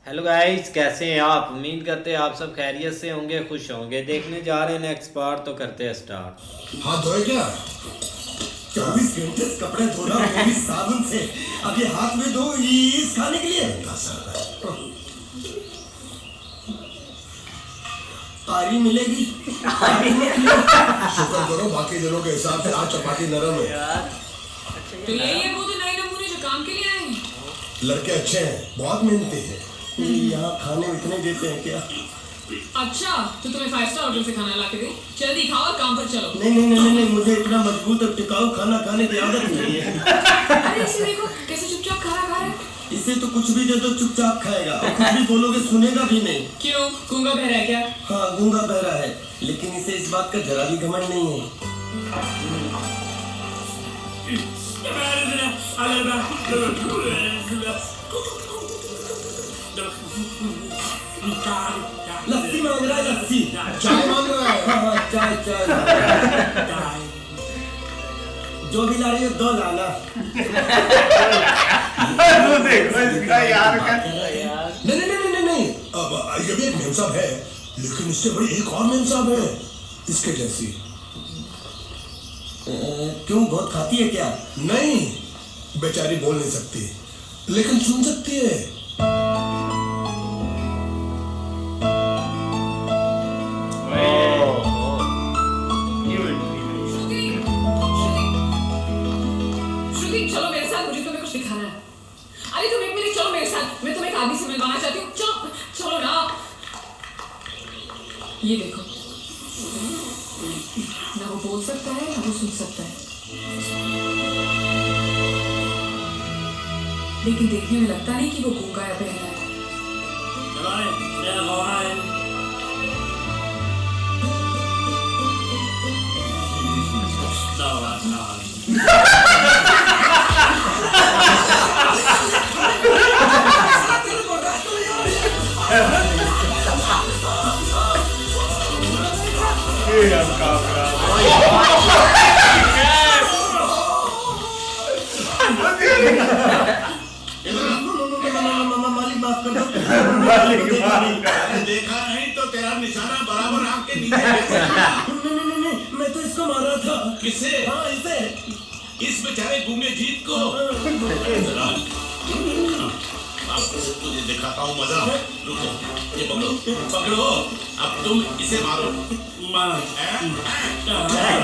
Hello guys, कैसे हैं आप? उम्मीद करते हैं आप सब खैरियत से होंगे, खुश होंगे। देखने जा रहे हैं नेक्स्ट पार्ट, तो करते हैं स्टार्ट। हाथ धोए क्या? 24 घंटे से कपड़े धोना वो भी साबुन से। अब ये हाथ में धो इस खाने के लिए तारी मिलेगी। शुक्र करो बाकी दिनों के हिसाब से आज चपाती नरम है। तो यही है वो तो नए नमूने जो काम के लिए आए हैं। लड़के अच्छे हैं, बहुत मेहनती है। यहाँ खाने इतने देते हैं क्या? अच्छा, तो तुम्हें 5 स्टार होटल से खाना ला के दे। जल्दी खाओ और काम पर चलो। नहीं, मुझे इतना मजबूत और टिकाऊ खाना खाने की आदत नहीं है। अरे इसे देखो कैसे चुपचाप खाना खा रहा है। इसे तो कुछ भी दे दो चुपचाप खाएगा, और कुछ भी बोलोगे सुनेगा भी नहीं। क्यों, गूंगा बहरा है क्या? हाँ, गूंगा बहरा है, लेकिन इसे इस बात का जरा भी घमंड नहीं है। लस्सी मांग रहा है, लस्सी। चाय मांग रहा है। हाँ, चाय। जो भी ला रही हो 2 लाना। देखो इसका यार का नहीं। अब ये भी एक मेम साहब है, लेकिन इससे बड़ी एक और मेम साहब है, इसके जैसी। क्यों, बहुत खाती है क्या? नहीं, बेचारी बोल नहीं सकती, लेकिन सुन सकती है। श्रुति, चलो मेरे साथ, मुझे तुम्हें कुछ दिखाना है। अरे तुम 1 मिनट चलो मेरे साथ, मैं तुम्हें एक आदमी से मिलवाना चाहती हूँ। चलो ना। ये देखो, ना वो बोल सकता है ना वो सुन सकता है, लेकिन देखने में लगता नहीं कि वो गूंगा या बहरा है। मालिक माफ कर दो। देखा नहीं तो तेरा निशाना बराबर आँख के नीचे। नहीं, मैं तो इसको मार रहा था। किसे? हाँ, इसे। इस बेचारे गूंगे जीत को। तुझे दिखाता हूँ मजा। रुको, ये पकड़ो। अब तुम इसे मारो।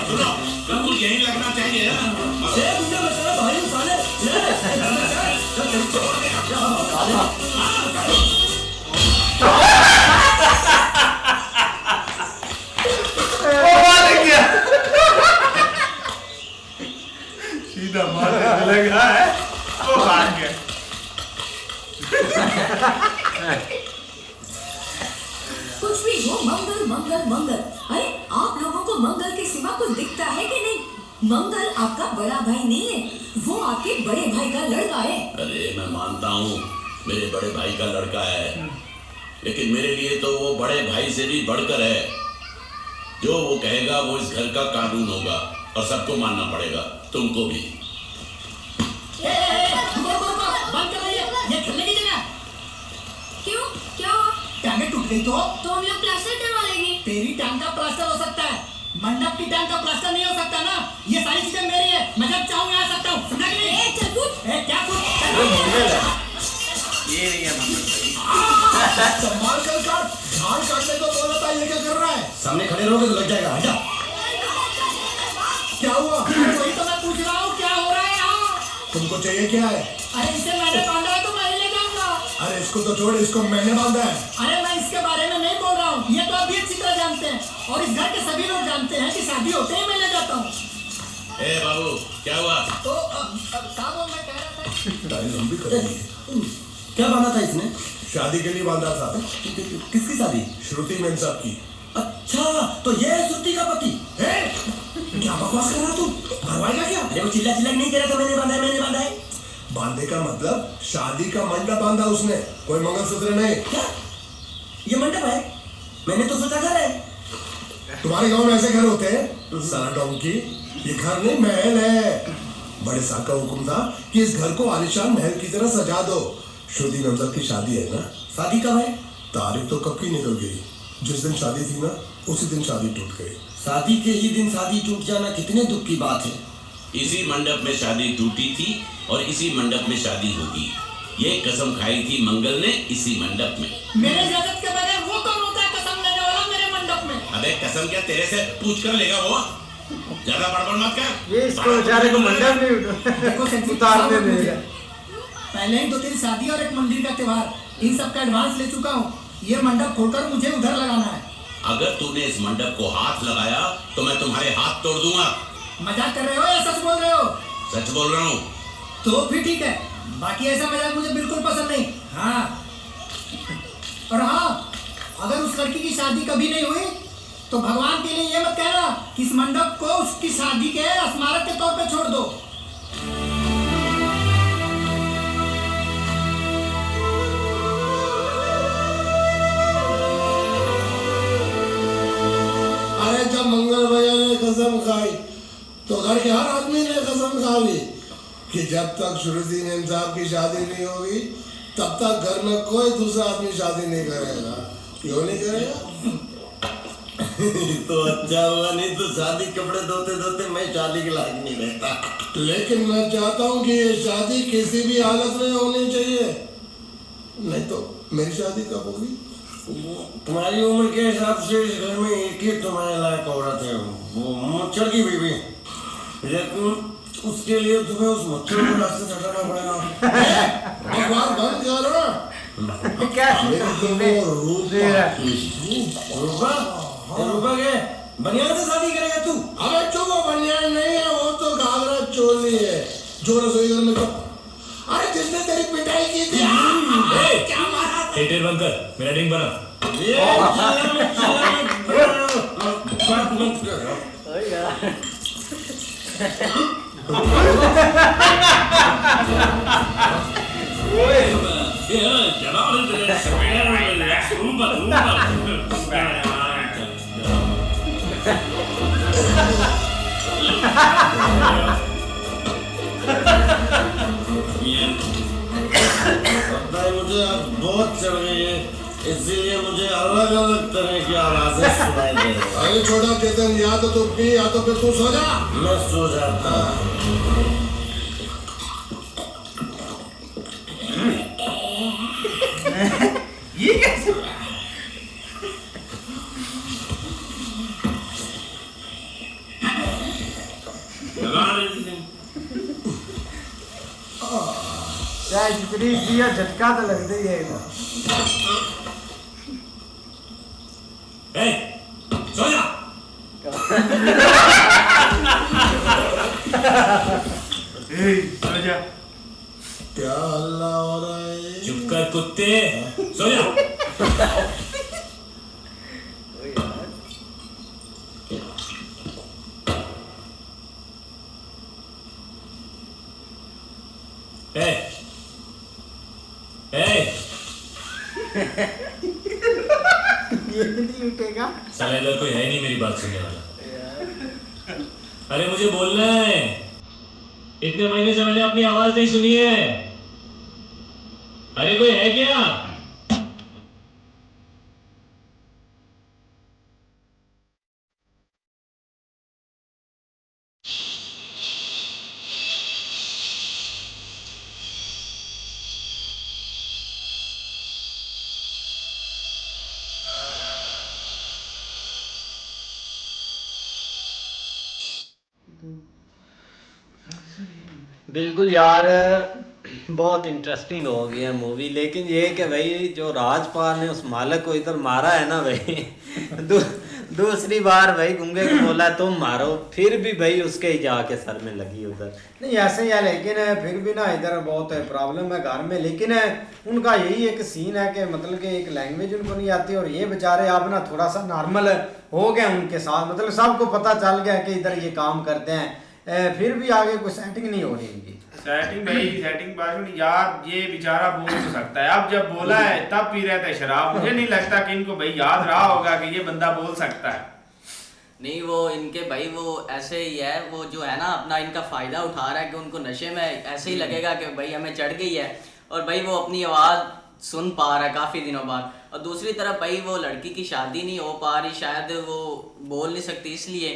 सुनो, बिल्कुल यही लगना चाहिए। भाई साले, सीधा मारने लगा है, वो भाग गया। कुछ भी हो, मंगल मंगल मंगल। अरे आप लोगों को मंगल के सिवा कुछ दिखता है कि नहीं? मंगल आपका बड़ा भाई नहीं है, वो आपके बड़े भाई का लड़का है। अरे मैं मानता हूँ मेरे बड़े भाई का लड़का है, लेकिन मेरे लिए तो वो बड़े भाई से भी बढ़कर है। जो वो कहेगा वो इस घर का कानून होगा और सबको मानना पड़ेगा, तुमको भी। बंद कराइए, ये खेलने की जगह। क्यों, क्या हुआ? टांगे टूट गई तो हम लोग प्लास्टर करवा लेंगे। तेरी टांग का प्लास्टर हो सकता है, मंडप की टांग का प्लास्टर नहीं हो सकता ना। ये सारी चीजें मेरी है, मैं जब चाहूँ आ सकता हूँ, समझा कि नहीं? चल कूद। क्या कुछ ये नहीं है संभाल कर काट, धान काटने को बोला था, ये क्या कर रहा है? सामने खड़े रहोगे तो लग जाएगा। हटा। क्या हुआ? वही तो मैं पूछ रहा हूँ, क्या हो रहा है यहाँ? तुमको चाहिए क्या है? अरे इसे मैंने बांधा है तो मैं ही ले जाऊंगा। अरे इसको तो छोड़, इसको मैंने बांधा है। अरे मैं इसके बारे में नहीं बोल रहा हूँ, ये तो आप भी अच्छी तरह जानते हैं, और इस घर के सभी लोग जानते हैं कि शादी होते ही मैं ले जाता हूँ। ए बाबू, क्या हुआ? तो साहब मैं कह रहा था, दाढ़ी लंबी करेगी। क्या बांधा था इसने? शादी के लिए बांधा था। किसकी शादी? श्रुति मेम साहब की। अच्छा, तो ये है श्रुति का पति? क्या बकवास कर रहा तू? भरवाएगा क्या? अरे वो चिल्ला नहीं कह रहा था मैंने बांधा है। बांधे का मतलब शादी का मंडप बांधा उसने, कोई मंगलसूत्र नहीं। क्या? ये मंडप है? मैंने तो सोचा घर है। तुम्हारे गांव में ऐसे घर होते हैं साला डोंकी? ये घर नहीं महल है। बड़े साहब का हुक्म था कि इस घर को आलिशान महल की तरह सजा दो। श्रुति नमजद की शादी है ना, शादी कब है? तारीख तो कब की निकल गई। जिस दिन शादी थी ना उसी दिन शादी टूट गई। शादी के ही दिन शादी टूट जाना कितने दुख की बात है। इसी मंडप में शादी टूटी थी और इसी मंडप में शादी होगी। ये कसम खाई थी मंगल ने इसी मंडप में। मेरे इजाजत के बगैर वो कौन होता है कसम लेने वाला मेरे मंडप में? अबे कसम क्या तेरे से पूछ कर लेगा वो? ज्यादा बड़बड़ मत कर। ये इसको बेचारे को मंडप नहीं देखो सेंसिटिव उतारने साहब, देगा। पहले ही 2-3 शादी और एक मंदिर का त्योहार, इन सब का एडवांस ले चुका हूँ। ये मंडप खोलकर मुझे उधर लगाना है। अगर तूने इस मंडप को हाथ लगाया तो मैं तुम्हारे हाथ तोड़ दूंगा। मजाक कर रहे हो या सच बोल रहे हो? सच बोल रहा हूँ। तो फिर ठीक है, बाकी ऐसा मजाक मुझे बिल्कुल पसंद नहीं। हाँ, और हाँ, अगर उस लड़की की शादी कभी नहीं हुई तो भगवान के लिए ये मत कहना कि इस मंडप को उसकी शादी के स्मारक के तौर पे छोड़ दो। अरे जब मंगल भैया ने कसम खाई तो घर के हर आदमी ने कसम खा ली कि जब तक शुरुद्दीन इंसाफ की शादी नहीं होगी तब तक घर में कोई दूसरा आदमी शादी नहीं करेगा। क्यों नहीं करेगा? तो अच्छा हुआ, नहीं तो शादी कपड़े धोते धोते मैं शादी के लायक नहीं रहता। लेकिन मैं चाहता हूँ कि ये शादी किसी भी हालत में होनी चाहिए, नहीं तो मेरी शादी कब होगी? तुम्हारी उम्र के हिसाब से इस घर में एक ही तुम्हारे लायक औरत है, वो मच्छर की बीवी। लेकिन उसके लिए तुम्हें उस मच्छर को रास्ते से हटाना पड़ेगा। बकवास बंद करो। रूपा के बनियान से शादी करेगा तू? अबे चुप, वो बनियान नहीं है, वो तो घाघरा चोली है जो रसोई घर में। अरे जिसने तेरी पिटाई की थी, क्या मारा? थिएटर बंद कर, मेरा ड्रिंक बना। ये बात मत करो। मुझे अब बहुत चढ़ गई है, इसीलिए मुझे अलग अलग तरह की आवाजें सुनाई दे रही हैं। अरे छोटा चेतन, या तो तू पी या तो फिर तू सो जा। मैं सो जाता हूँ। ये कैसे? दिया झटका तो लगता ही है। सो जा। सो जा। क्या हल्ला हो रहा है? चुप कर कुत्ते, सो जा। ये नहीं उठेगा। साला इधर कोई है नहीं मेरी बात सुनने वाला। अरे मुझे बोलना है, इतने महीने से मैंने अपनी आवाज नहीं सुनी है। अरे कोई है क्या? बिल्कुल यार, बहुत इंटरेस्टिंग हो गई है मूवी। लेकिन ये कि भाई जो राजपाल ने उस मालक को इधर मारा है ना भाई, दूसरी बार भाई गूंगे को बोला तुम मारो, फिर भी भाई उसके ही जाके सर में लगी उधर। नहीं ऐसे ही है, लेकिन फिर भी ना इधर बहुत प्रॉब्लम है घर में। लेकिन उनका यही एक सीन है कि मतलब कि एक लैंग्वेज उनको नहीं आती, और ये बेचारे अब ना थोड़ा सा नॉर्मल हो गए उनके साथ, मतलब सबको पता चल गया कि इधर ये काम करते हैं, फिर भी आगे कोई सेटिंग नहीं हो रही इनकी। सेटिंग भाई, सेटिंग बात यार, ये बेचारा बोल तो सकता है। अब जब बोला है तब पी रहे थे शराब। मुझे नहीं लगता कि इनको भाई याद रहा होगा कि ये बंदा बोल सकता है। नहीं, वो इनके भाई वो ऐसे ही है, वो जो है ना अपना इनका फ़ायदा उठा रहा है कि उनको नशे में ऐसे ही लगेगा कि भाई हमें चढ़ गई है, और भाई वो अपनी आवाज़ सुन पा रहा है काफी दिनों बाद, और दूसरी तरफ भाई वो लड़की की शादी नहीं हो पा रही, शायद वो बोल नहीं सकती इसलिए,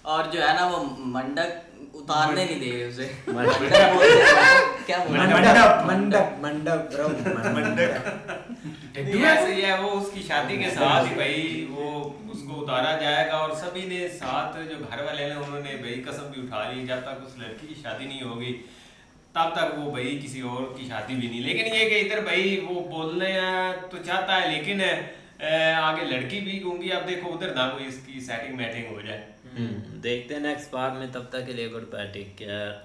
और जो है ना वो मंडक उतारने नहीं दे रहे उसे। मंडक बोलते हैं, क्या बोलते हैं? मंडप ब्रो, ऐसे ही है वो, उसकी शादी के साथ ही भाई वो उसको उतारा जाएगा, और सभी ने साथ जो घर वाले हैं उन्होंने भाई कसम भी उठा ली जब तक उस लड़की की शादी नहीं होगी तब तक वो भाई किसी और की शादी भी नहीं। लेकिन ये कि इधर भाई वो बोलने तो चाहता है, लेकिन आगे लड़की भी गूंगी, अब देखो उधर ना कोई इसकी सेटिंग मैटिंग हो जाए। देखते हैं नेक्स्ट पार्ट में, तब तक के लिए गुड बाय, टेक केयर।